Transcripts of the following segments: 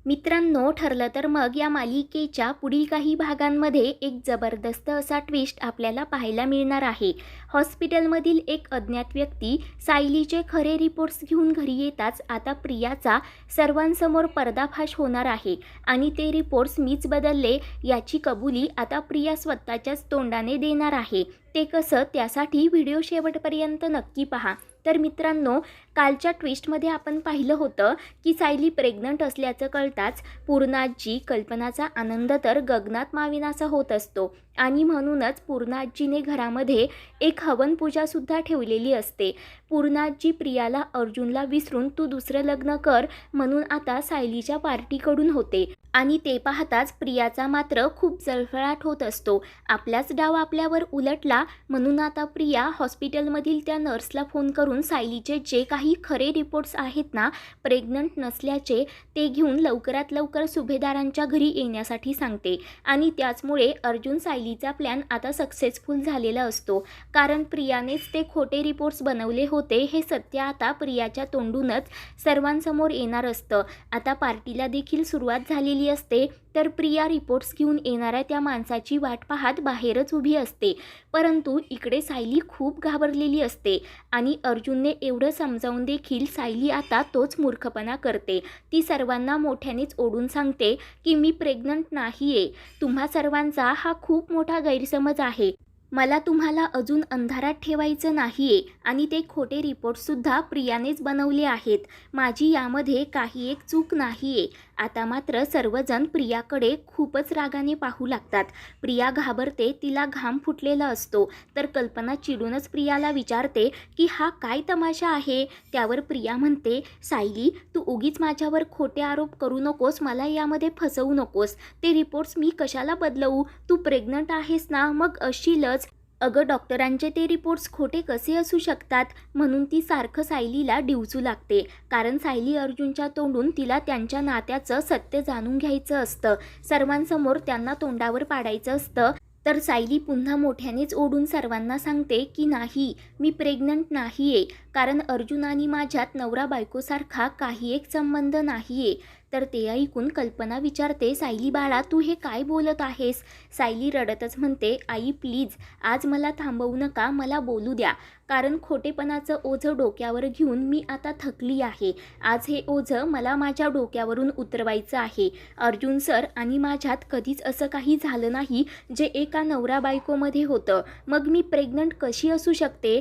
मित्रांनो, ठरलं तर मग या मालिकेच्या पुढील काही भागांमध्ये एक जबरदस्त असा ट्विस्ट आपल्याला पाहायला मिळणार आहे. हॉस्पिटलमधील एक अज्ञात व्यक्ती सायलीचे खरे रिपोर्ट्स घेऊन घरी येताच आता प्रियाचा सर्वांसमोर पर्दाफाश होणार आहे आणि ते रिपोर्ट्स मीच बदलले याची कबुली आता प्रिया स्वतःच्याच तोंडाने देणार आहे. ते कसं, त्यासाठी व्हिडिओ शेवटपर्यंत नक्की पहा. तर मित्रांनो, कालच्या ट्विस्टमध्ये आपण पाहिलं होतं की सायली प्रेग्नंट असल्याचं कळताच पूर्णाजी कल्पनाचा आनंद तर गगनात माविनासा होत असतो आणि म्हणूनच पूर्णाजीने घरामध्ये एक हवन पूजासुद्धा ठेवलेली असते. पूर्णाजी प्रियाला अर्जुनला विसरून तू दुसरं लग्न कर म्हणून आता सायलीच्या पार्टीकडून होते आणि ते पाहताच प्रियाचा मात्र खूप जळफळाट होत असतो. आपलाच डाव आपल्यावर उलटला म्हणून आता प्रिया हॉस्पिटलमधील त्या नर्सला फोन करून सायलीचे जे काही खरे रिपोर्ट्स आहेत ना, प्रेग्नंट नसल्याचे, ते घेऊन लवकरात लवकर सुभेदारांच्या घरी येण्यासाठी सांगते आणि त्याचमुळे अर्जुन सायलीचा प्लॅन आता सक्सेसफुल झालेला असतो. कारण प्रियानेच ते खोटे रिपोर्ट्स बनवले होते हे सत्य आता प्रियाच्या तोंडूनच सर्वांसमोर येणार असतं. आता पार्टीला देखील सुरुवात झालेली असते तर प्रिया रिपोर्ट्स घेऊन येणाऱ्या त्या माणसाची वाट पाहत बाहेरच उभी असते. परंतु इकडे सायली खूप घाबरलेली असते आणि अर्जुनने एवढं समजावून देखील सायली आता तोच मूर्खपणा करते. ती सर्वांना मोठ्यानेच ओढून सांगते की मी प्रेग्नंट नाहीये. तुम्हा सर्वांचा हा खूप मोठा गैरसमज आहे. मला तुम्हाला अजून अंधारात ठेवायचं नाहीये आणि ते खोटे रिपोर्ट्ससुद्धा प्रियानेच बनवले आहेत. माझी यामध्ये काही एक चूक नाहीये. आता मात्र सर्वजण प्रियाकडे खूपच रागाने पाहू लागतात. प्रिया घाबरते, तिला घाम फुटलेला असतो. तर कल्पना चिडूनच प्रियाला विचारते की हा काय तमाशा आहे. त्यावर प्रिया म्हणते, सायली, तू उगीच माझ्यावर खोटे आरोप करू नकोस, मला यामध्ये फसवू नकोस. ते रिपोर्ट्स मी कशाला बदलवू? तू प्रेग्नंट आहेस ना, मग असशीलच. अगं, डॉक्टरांचे ते रिपोर्ट्स खोटे कसे असू शकतात? म्हणून ती सारखं सायलीला डिवचू लागते. कारण सायली अर्जुनच्या तोंडून तिला त्यांच्या नात्याचं सत्य जाणून घ्यायचं असतं, सर्वांसमोर त्यांना तोंडावर पाडायचं असतं. तर सायली पुन्हा मोठ्यानेच ओढून सर्वांना सांगते की नाही, मी प्रेग्नंट नाहीये. कारण अर्जुन आणि माझ्यात नवरा बायकोसारखा काही एक संबंध नाहीये. तर ते ऐकून कल्पना विचारते, सायली बाळा, तू हे काय बोलत आहेस? सायली रडतच म्हणते, आई प्लीज, आज मला थांबवू नका, मला बोलू द्या. कारण खोटेपणाचं ओझं डोक्यावर घेऊन मी आता थकली आहे. आज हे ओझं मला माझ्या डोक्यावरून उतरवायचं आहे. अर्जुन सर आणि माझ्यात कधीच असं काही झालं नाही जे एका नवरा बायकोमध्ये होतं. मग मी प्रेग्नंट कशी असू शकते?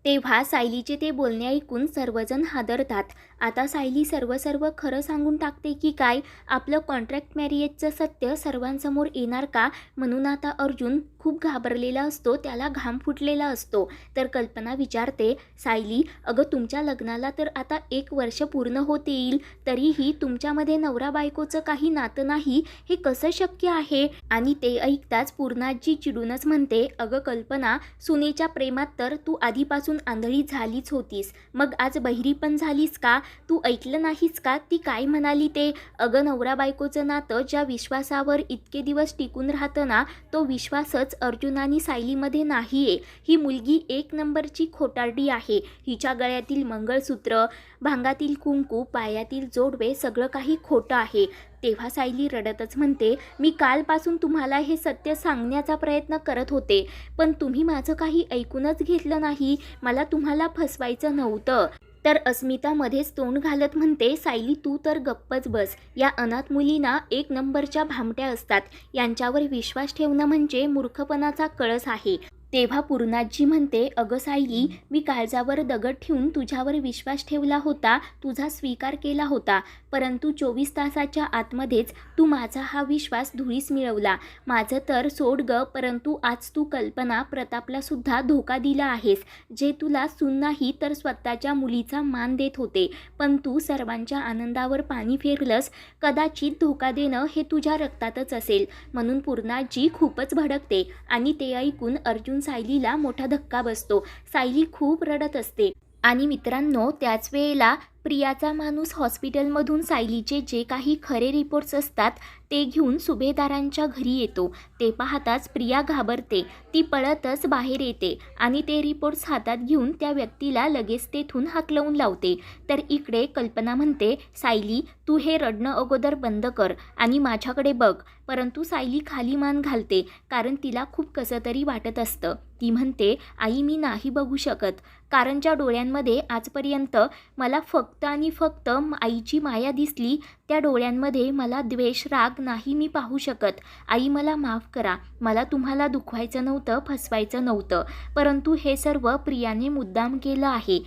तेव्हा सायलीचे ते बोलणे ऐकून सर्वजण हादरतात. आता सायली सर्व खरं सांगून टाकते की काय? आपलं कॉन्ट्रॅक्ट मॅरिएजचं सत्य सर्वांसमोर येणार का? म्हणून आता अर्जुन खूप घाबरलेला असतो, त्याला घाम फुटलेला असतो. तर कल्पना विचारते, सायली, अगं, तुमच्या लग्नाला तर आता 1 वर्ष पूर्ण होत येईल, तरीही तुमच्यामध्ये नवरा बायकोचं काही नातं नाही, हे कसं शक्य आहे? आणि ते ऐकताच पूर्णाजी चिडूनच म्हणते, अगं कल्पना, सुनेच्या प्रेमात तर तू आधीपासून आंधळी झालीच होतीस, मग आज बहिरी पण झालीस का? तू ऐकलं नाहीस का ती काय म्हणाली ते? अगं, नवरा बायकोचं नातं ज्या विश्वासावर इतके दिवस टिकून राहतं ना, तो विश्वासच अर्जुन आणि सायलीमध्ये नाहीये. ही मुलगी 1 नंबरची खोटारडी आहे. हिच्या गळ्यातील मंगळसूत्र, भांगातील कुंकू, पायातील जोडवे सगळं काही खोटं आहे. तेव्हा सायली रडतच म्हणते, मी कालपासून तुम्हाला हे सत्य सांगण्याचा प्रयत्न करत होते, पण तुम्ही माझं काही ऐकूनच घेतलं नाही. मला तुम्हाला फसवायचं नव्हतं. तर अस्मिता मध्येच तोंड घालत म्हणते, सायली, तू तर गप्पच बस. या अनाथ मुलींना 1 नंबरच्या भामट्या असतात. यांच्यावर विश्वास ठेवणं म्हणजे मूर्खपणाचा कळस आहे. तेव्हा पूर्णाजी म्हणते, अगं सायली, मी काळजावर दगड ठेवून तुझ्यावर विश्वास ठेवला होता, तुझा स्वीकार केला होता. परंतु 24 तासाच्या आतमध्येच तू माझा हा विश्वास धुळीस मिळवला. माझं तर सोड ग, परंतु आज तू कल्पना, प्रतापला सुद्धा धोका दिला आहेस, जे तुला सून नाही तर स्वतःच्या मुलीचा मान देत होते. पण तू सर्वांच्या आनंदावर पाणी फेरलंस. कदाचित धोका देणं हे तुझ्या रक्तातच असेल. म्हणून पूर्णाजी खूपच भडकते आणि ते ऐकून अर्जुन सायलीला मोठा धक्का बसतो. सायली खूप रडत असते. आणि मित्रांनो, त्याच वेळेला प्रियाचा माणूस हॉस्पिटलमधून सायलीचे जे काही खरे रिपोर्ट्स असतात ते घेऊन सुभेदारांच्या घरी येतो. ते पाहताच प्रिया घाबरते. ती पळतच बाहेर येते आणि ते रिपोर्ट्स हातात घेऊन त्या व्यक्तीला लगेच तेथून हाकलवून लावते. तर इकडे कल्पना म्हणते, सायली तू हे रडणं अगोदर बंद कर आणि माझ्याकडे बघ. परंतु सायली खाली मान घालते, कारण तिला खूप कसं तरी वाटत असतं. ती म्हणते, आई मी नाही बघू शकत, कारण ज्या डोळ्यांमध्ये आजपर्यंत मला फक्त आणि फक्त आईची माया दिसली, त्या डोळ्यांमध्ये मला द्वेष, राग नाही मी पाहू शकत. आई मला माफ करा, मला तुम्हाला दुखवायचं नव्हतं, फसवायचं नव्हतं, परंतु हे सर्व प्रियाने मुद्दाम केलं आहे.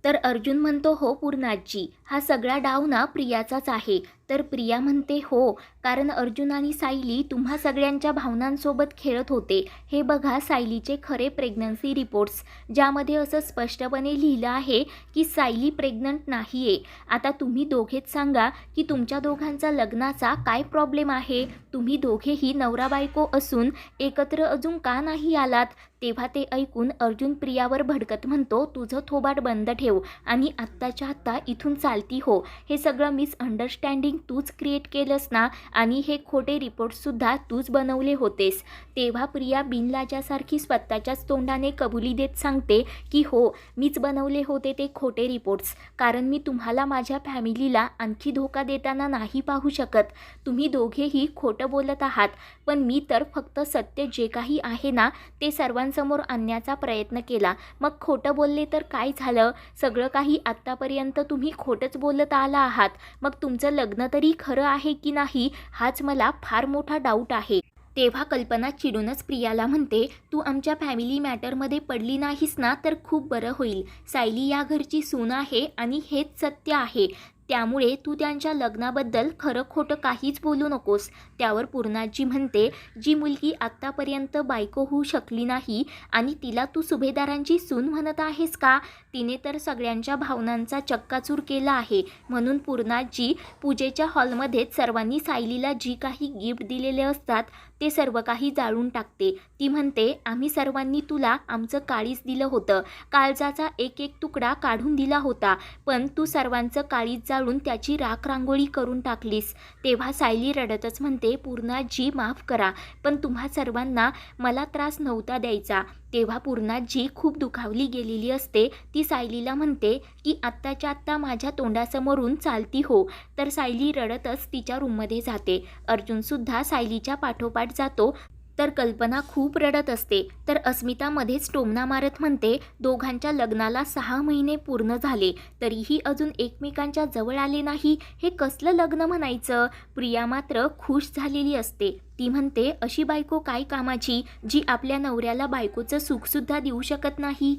तर अर्जुन म्हणतो, हो पूर्णाजी, हा सगळा डाव ना प्रियाचाच आहे. तर प्रिया म्हणते, हो, कारण अर्जुन आणि सायली तुम्हा सगळ्यांच्या भावनांसोबत खेळत होते. हे बघा सायलीचे खरे प्रेग्नन्सी रिपोर्ट्स, ज्यामध्ये असं स्पष्टपणे लिहिलं आहे की सायली प्रेग्नंट नाही आहे. आता तुम्ही दोघेच सांगा की तुमच्या दोघांचा लग्नाचा काय प्रॉब्लेम आहे. तुम्ही दोघेही नवरा बायको असून एकत्र अजून का नाही आलात. तेव्हा ते ऐकून अर्जुन प्रियावर भडकत म्हणतो, तुझं थोबाड बंद ठेव आणि आत्ताच्या आत्ता इथून चालती हो. हे सगळं मिसअंडरस्टँडिंग तूच क्रिएट केलंस ना, आणि हे खोटे रिपोर्ट्ससुद्धा तूच बनवले होतेस. तेव्हा प्रिया बिनलाजासारखी स्वतःच्याच तोंडाने कबुली देत सांगते की हो, मीच बनवले होते ते खोटे रिपोर्ट्स, कारण मी तुम्हाला माझ्या फॅमिलीला आणखी धोका देताना नाही पाहू शकत. तुम्ही दोघेही खोटं बोलत आहात, पण मी तर फक्त सत्य जे काही आहे ना ते सर्वांसमोर आणण्याचा प्रयत्न केला. मग खोटं बोलले तर काय झालं. सगळं काही आत्तापर्यंत तुम्ही खोटंच बोलत आला आहात. मग तुमचं लग्न तरी खरं आहे की नाही, हाच मला फार मोठा डाऊट आहे. तेव्हा कल्पना चिडूनच प्रियाला म्हणते, तू आमच्या फॅमिली मॅटरमध्ये पडली नाहीस ना तर खूप बरं होईल. सायली या घरची सून आहे आणि हेच सत्य आहे. त्यामुळे तू त्यांच्या लग्नाबद्दल खरं खोटं काहीच बोलू नकोस. त्यावर पूर्णाजी म्हणते, जी मुलगी आत्तापर्यंत बायको होऊ शकली नाही आणि तिला तू सुभेदारांची सून म्हणत आहेस का. तिने तर सगळ्यांच्या भावनांचा चक्काचूर केला आहे. म्हणून पूर्णाजी पूजेच्या हॉलमध्येच सर्वांनी सायलीला जी काही गिफ्ट दिलेले असतात ते सर्व काही जाळून टाकते. ती म्हणते, आम्ही सर्वांनी तुला आमचं काळीज दिलं होतं, काळजाचा एक एक तुकडा काढून दिला होता, पण तू सर्वांचं काळीज जाळून त्याची राख रांगोळी करून टाकलीस. तेव्हा सायली रडतच म्हणते, पूर्णाजी माफ करा, पण तुम्हा सर्वांना मला त्रास नव्हता द्यायचा. तेव्हा पूर्णाजी खूप दुखावली गेलेली असते. ती सायलीला म्हणते की आत्ताच्या आत्ता माझ्या तोंडासमोरून चालती हो. तर सायली रडतच तिच्या रूममध्ये जाते. अर्जुनसुद्धा सायलीच्या पाठोपाठ जातो. तर कल्पना खूप रडत असते. तर अस्मिता मध्येच टोमणा मारत म्हणते, दोघांच्या लग्नाला 6 महिने पूर्ण झाले तरीही अजून एकमेकांच्या जवळ आले नाही, हे कसलं लग्न म्हणायचं. प्रिया मात्र खुश झालेली असते. ती म्हणते, अशी बायको काय कामाची, जी आपल्या नवऱ्याला बायकोचं सुखसुद्धा देऊ शकत नाही.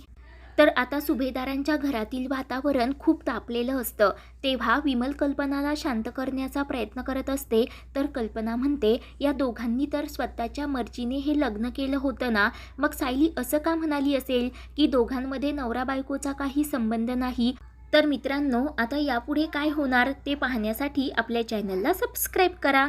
तर आता सुभेदारांच्या घरातील वातावरण खूप तापलेलं असतं. तेव्हा विमल कल्पनाला शांत करण्याचा प्रयत्न करत असते. तर कल्पना म्हणते, या दोघांनी तर स्वतःच्या मर्जीने हे लग्न केलं होतं ना, मग सायली असं का म्हणाली असेल की दोघांमध्ये नवरा बायकोचा काही संबंध नाही. तर मित्रांनो, आता यापुढे काय होणार ते पाहण्यासाठी आपल्या चॅनलला सबस्क्राईब करा.